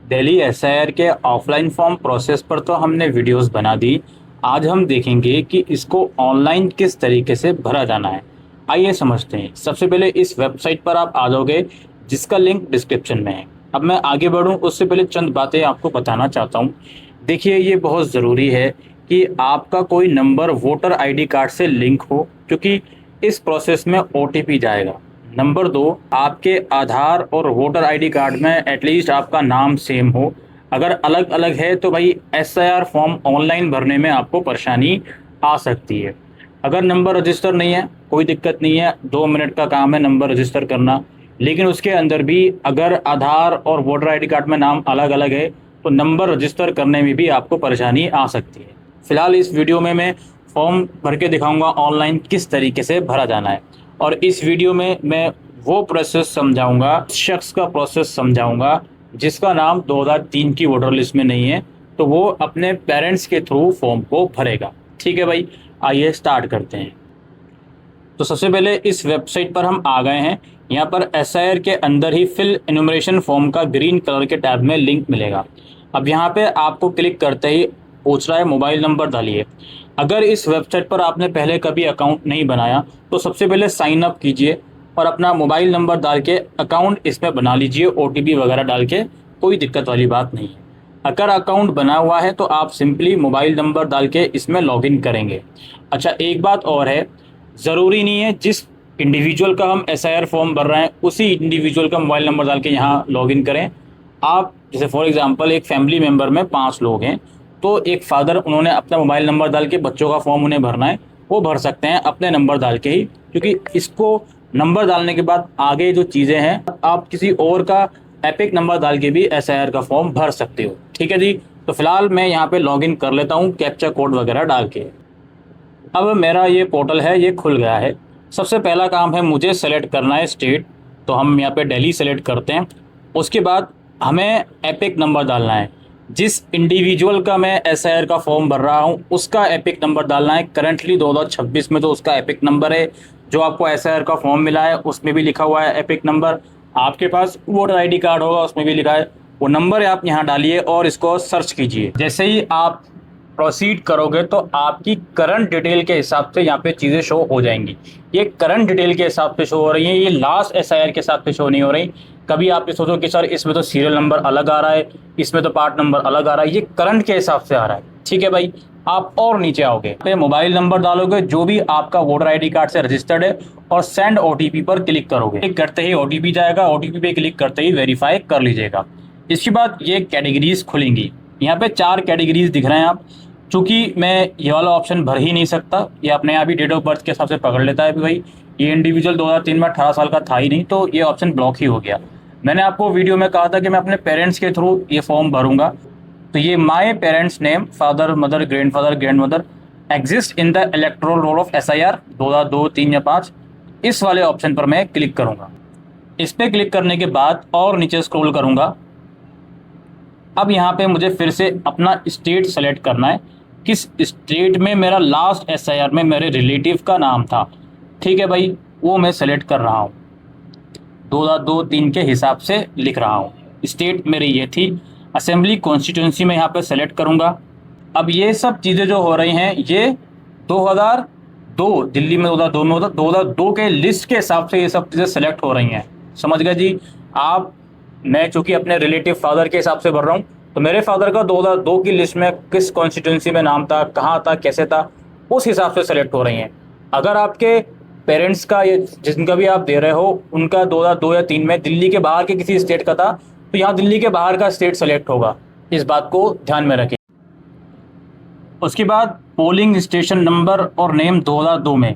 Delhi SIR के offline form process पर तो हमने वीडियोस बना दी। आज हम देखेंगे कि इसको ऑनलाइन किस तरीके से भरा जाना है। आइए समझते हैं। सबसे पहले इस वेबसाइट पर आप आ जाओगे जिसका लिंक डिस्क्रिप्शन में है। अब मैं आगे बढ़ूं उससे पहले चंद बातें आपको बताना चाहता हूं। देखिए, ये बहुत ज़रूरी है कि आपका कोई नंबर वोटर आईडी कार्ड से लिंक हो, क्योंकि इस प्रोसेस में ओटीपी जाएगा। नंबर 2, आपके आधार और वोटर आईडी कार्ड में एटलीस्ट आपका नाम सेम हो। अगर अलग अलग है तो भाई एसआईआर फॉर्म ऑनलाइन भरने में आपको परेशानी आ सकती है। अगर नंबर रजिस्टर नहीं है कोई दिक्कत नहीं है, 2 मिनट का काम है नंबर रजिस्टर करना। लेकिन उसके अंदर भी अगर आधार और वोटर आईडी कार्ड में नाम अलग अलग है तो नंबर रजिस्टर करने में भी आपको परेशानी आ सकती है। फिलहाल इस वीडियो में मैं फॉर्म भर के दिखाऊंगा ऑनलाइन किस तरीके से भरा जाना है। और इस वीडियो में मैं वो प्रोसेस समझाऊंगा, शख्स का प्रोसेस समझाऊंगा जिसका नाम 2003 की वोटर लिस्ट में नहीं है, तो वो अपने पेरेंट्स के थ्रू फॉर्म को भरेगा। ठीक है भाई, आइए स्टार्ट करते हैं। तो सबसे पहले इस वेबसाइट पर हम आ गए हैं। यहाँ पर एसआईआर के अंदर ही फिल एनुमरेशन फॉर्म का ग्रीन कलर के टैब में लिंक मिलेगा। अब यहाँ पे आपको क्लिक करते ही पूछ रहा है मोबाइल नंबर डालिए। अगर इस वेबसाइट पर आपने पहले कभी अकाउंट नहीं बनाया तो सबसे पहले साइन अप कीजिए और अपना मोबाइल नंबर डाल के अकाउंट इसमें बना लीजिए, ओटीपी वगैरह डाल के। कोई दिक्कत वाली बात नहीं है। अगर अकाउंट बना हुआ है तो आप सिंपली मोबाइल नंबर डाल के इसमें लॉगिन करेंगे। अच्छा, एक बात और है, ज़रूरी नहीं है जिस इंडिविजुअल का हम एसआईआर फॉर्म भर रहे हैं उसी इंडिविजुअल का मोबाइल नंबर डाल के यहाँ लॉगिन करें। आप जैसे फॉर एग्जांपल एक फैमिली मेंबर में 5 लोग हैं, तो एक फादर उन्होंने अपना मोबाइल नंबर डाल के बच्चों का फॉर्म उन्हें भरना है, वो भर सकते हैं अपने नंबर डाल के ही, क्योंकि इसको नंबर डालने के बाद आगे जो चीज़ें हैं आप किसी और का एपिक नंबर डाल के भी एसआईआर का फॉर्म भर सकते हो। ठीक है जी। तो फिलहाल मैं यहाँ पे लॉगिन कर लेता हूँ कैप्चा कोड वगैरह डाल के। अब मेरा ये पोर्टल है, ये खुल गया है। सबसे पहला काम है मुझे सेलेक्ट करना है स्टेट, तो हम यहाँ पे दिल्ली सेलेक्ट करते हैं। उसके बाद हमें एपिक नंबर डालना है। जिस इंडिविजुअल का मैं एसआईआर का फॉर्म भर रहा हूँ उसका एपिक नंबर डालना है। करंटली 2026 में तो उसका एपिक नंबर है। जो आपको एसआईआर का फॉर्म मिला है उसमें भी लिखा हुआ है एपिक नंबर। आपके पास वोटर आईडी कार्ड होगा उसमें भी लिखा है वो नंबर, आप यहाँ डालिए और इसको सर्च कीजिए। जैसे ही आप प्रोसीड करोगे तो आपकी करंट डिटेल के हिसाब से यहाँ पे चीज़ें शो हो जाएंगी। ये करंट डिटेल के हिसाब से शो हो रही हैं, ये लास्ट एसआईआर के हिसाब से शो नहीं हो रही। कभी आप ये सोचो कि सर इसमें तो सीरियल नंबर अलग आ रहा है, इसमें तो पार्ट नंबर अलग आ रहा है, ये करंट के हिसाब से आ रहा है। ठीक है भाई, आप और नीचे आओगे पे मोबाइल नंबर डालोगे जो भी आपका वोटर आईडी कार्ड से रजिस्टर्ड है और सेंड ओटीपी पर क्लिक करोगे। क्लिक करते ही ओटीपी जाएगा, ओटीपी पे क्लिक करते ही वेरीफाई कर लीजिएगा। इसके बाद ये कैटेगरीज खुलेंगी। यहाँ पे 4 कैटेगरीज दिख रहे हैं आप। चूँकि मैं ये वाला ऑप्शन भर ही नहीं सकता, ये अपने आप ही डेट ऑफ बर्थ के हिसाब से पकड़ लेता है कि भाई ये इंडिविजुअल 2003 में 18 साल का था ही नहीं, तो ये ऑप्शन ब्लॉक ही हो गया। मैंने आपको वीडियो में कहा था कि मैं अपने पेरेंट्स के थ्रू ये फॉर्म भरूंगा, तो ये my parents name father mother grand mother exist in the electoral roll of SIR 2002, 3 या 5, इस वाले ऑप्शन पर मैं क्लिक करूंगा। इस पर क्लिक करने के बाद और नीचे स्क्रॉल करूंगा। अब यहाँ पे मुझे फिर से अपना स्टेट सेलेक्ट करना है, किस स्टेट में मेरा लास्ट एसआईआर में मेरे रिलेटिव का नाम था। ठीक है भाई, वो मैं सेलेक्ट कर रहा हूँ, 2002-3 के हिसाब से लिख रहा हूँ। स्टेट मेरी ये थी। असेंबली कॉन्स्टिट्यूंसी में यहाँ पे सेलेक्ट करूँगा। अब ये सब चीज़ें जो हो रही हैं ये 2002 दिल्ली में 2002 में होता, 2002 के लिस्ट के हिसाब से ये सब चीज़ें सेलेक्ट हो रही हैं। समझ गए जी आप। मैं चूँकि अपने रिलेटिव फादर के हिसाब से भर रहा हूँ, तो मेरे फादर का 2002 की लिस्ट में किस कॉन्स्टिट्यूंसी में नाम था, कहाँ था, कैसे था, उस हिसाब से सेलेक्ट हो रही हैं। अगर आपके पेरेंट्स का ये जिनका भी आप दे रहे हो उनका 2002 या 3 में दिल्ली के बाहर के किसी स्टेट का था, तो यहाँ दिल्ली के बाहर का स्टेट सेलेक्ट होगा। इस बात को ध्यान में रखें। उसके बाद पोलिंग स्टेशन नंबर और नेम 2002 में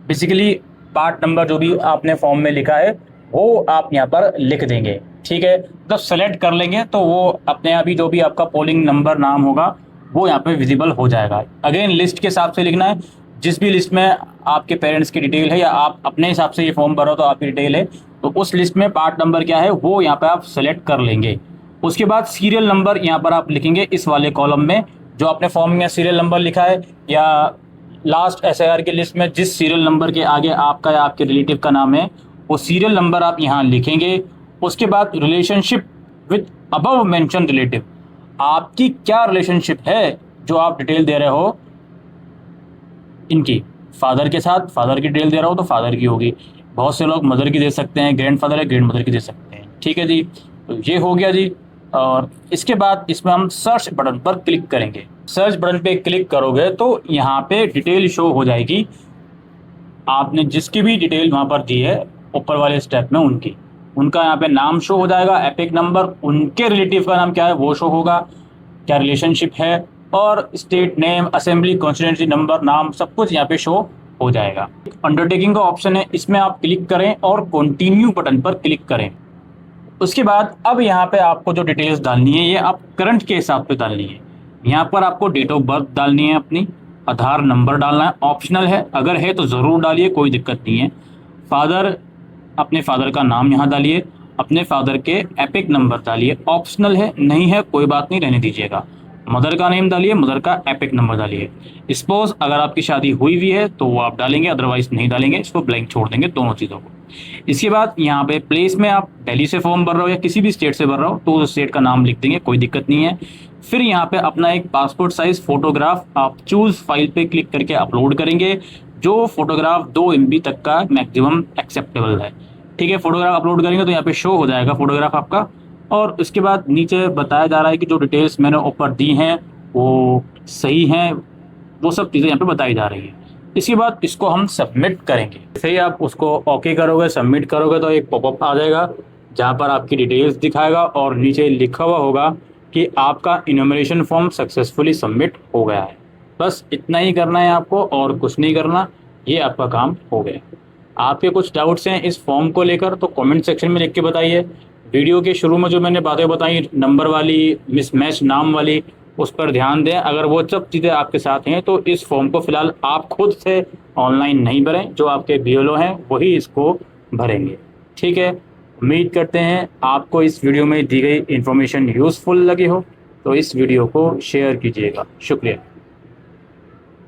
बेसिकली पार्ट नंबर जो भी आपने फॉर्म में लिखा है वो आप यहाँ पर लिख देंगे। ठीक है, जब सेलेक्ट कर लेंगे तो वो अपने आप ही जो भी आपका पोलिंग नंबर नाम होगा वो यहाँ पे विजिबल हो जाएगा। अगेन लिस्ट के हिसाब से लिखना है, जिस भी लिस्ट में आपके पेरेंट्स की डिटेल है या आप अपने हिसाब से ये फॉर्म भरो तो आपकी डिटेल है, तो उस लिस्ट में पार्ट नंबर क्या है वो यहाँ पे आप सेलेक्ट कर लेंगे। उसके बाद सीरियल नंबर यहाँ पर आप लिखेंगे इस वाले कॉलम में, जो आपने फॉर्म में सीरियल नंबर लिखा है या लास्ट एसआईआर की लिस्ट में जिस सीरियल नंबर के आगे आपका या आपके रिलेटिव का नाम है वो सीरियल नंबर आप यहाँ लिखेंगे। उसके बाद relationship with above mention relative, आपकी क्या रिलेशनशिप है जो आप डिटेल दे रहे हो इनकी। फादर के साथ फादर की डिटेल दे रहा हो तो फादर की होगी, बहुत से लोग मदर की दे सकते हैं, ग्रैंड फादर है ग्रैंड मदर की दे सकते हैं। ठीक है जी, तो ये हो गया जी। और इसके बाद इसमें हम सर्च बटन पर क्लिक करेंगे। सर्च बटन पे क्लिक करोगे तो यहाँ पे डिटेल शो हो जाएगी, आपने जिसकी भी डिटेल वहाँ पर दी है ऊपर वाले स्टेप में उनकी, उनका यहाँ पे नाम शो हो जाएगा, एपिक नंबर, उनके रिलेटिव का नाम क्या है वो शो होगा, क्या रिलेशनशिप है, और state name, assembly constituency number, नाम, सब कुछ यहाँ पे शो हो जाएगा। अंडरटेकिंग का ऑप्शन है, इसमें आप क्लिक करें और कंटिन्यू बटन पर क्लिक करें। उसके बाद अब यहाँ पे आपको जो डिटेल्स डालनी है ये आप करंट के हिसाब से डालनी है। यहाँ पर आपको डेट ऑफ बर्थ डालनी है, अपनी आधार नंबर डालना है, ऑप्शनल है, अगर है तो ज़रूर डालिए, कोई दिक्कत नहीं है। फादर, अपने फादर का नाम यहाँ डालिए, अपने फादर के एपिक नंबर डालिए, ऑप्शनल है, नहीं है कोई बात नहीं, रहने दीजिएगा। मदर का नेम डालिए, मदर का एपिक नंबर डालिए। सपोज अगर आपकी शादी हुई हुई है तो वो आप डालेंगे, अदरवाइज नहीं डालेंगे, इसको ब्लैंक छोड़ देंगे दोनों चीज़ों को। इसके बाद यहाँ पे प्लेस में आप दिल्ली से फॉर्म भर रहे हो या किसी भी स्टेट से भर रहे हो तो उस स्टेट का नाम लिख देंगे, कोई दिक्कत नहीं है। फिर यहाँ पे अपना एक पासपोर्ट साइज फोटोग्राफ आप चूज फाइल पे क्लिक करके अपलोड करेंगे, जो फोटोग्राफ 2 MB तक का मैक्सिमम एक्सेप्टेबल है। ठीक है, फोटोग्राफ अपलोड करेंगे तो यहाँ पे शो हो जाएगा फोटोग्राफ आपका। और उसके बाद नीचे बताया जा रहा है कि जो डिटेल्स मैंने ऊपर दी हैं वो सही हैं, वो सब चीज़ें यहाँ पे बताई जा रही हैं। इसके बाद इसको हम सबमिट करेंगे। जैसे ही आप उसको ओके करोगे, सबमिट करोगे तो एक पॉपअप आ जाएगा जहाँ पर आपकी डिटेल्स दिखाएगा और नीचे लिखा हुआ होगा कि आपका इन्यूमरेशन फॉर्म सक्सेसफुली सबमिट हो गया है। बस इतना ही करना है आपको और कुछ नहीं करना, ये आपका काम हो गया। आपके कुछ डाउट्स हैं इस फॉर्म को लेकर तो कमेंट सेक्शन में लिख के बताइए। वीडियो के शुरू में जो मैंने बातें बताई नंबर वाली, मिसमैच नाम वाली, उस पर ध्यान दें। अगर वो सब चीज़ें आपके साथ हैं तो इस फॉर्म को फिलहाल आप खुद से ऑनलाइन नहीं भरें, जो आपके BLO हैं वही इसको भरेंगे। ठीक है, उम्मीद करते हैं आपको इस वीडियो में दी गई इन्फॉर्मेशन यूज़फुल लगी हो, तो इस वीडियो को शेयर कीजिएगा। शुक्रिया।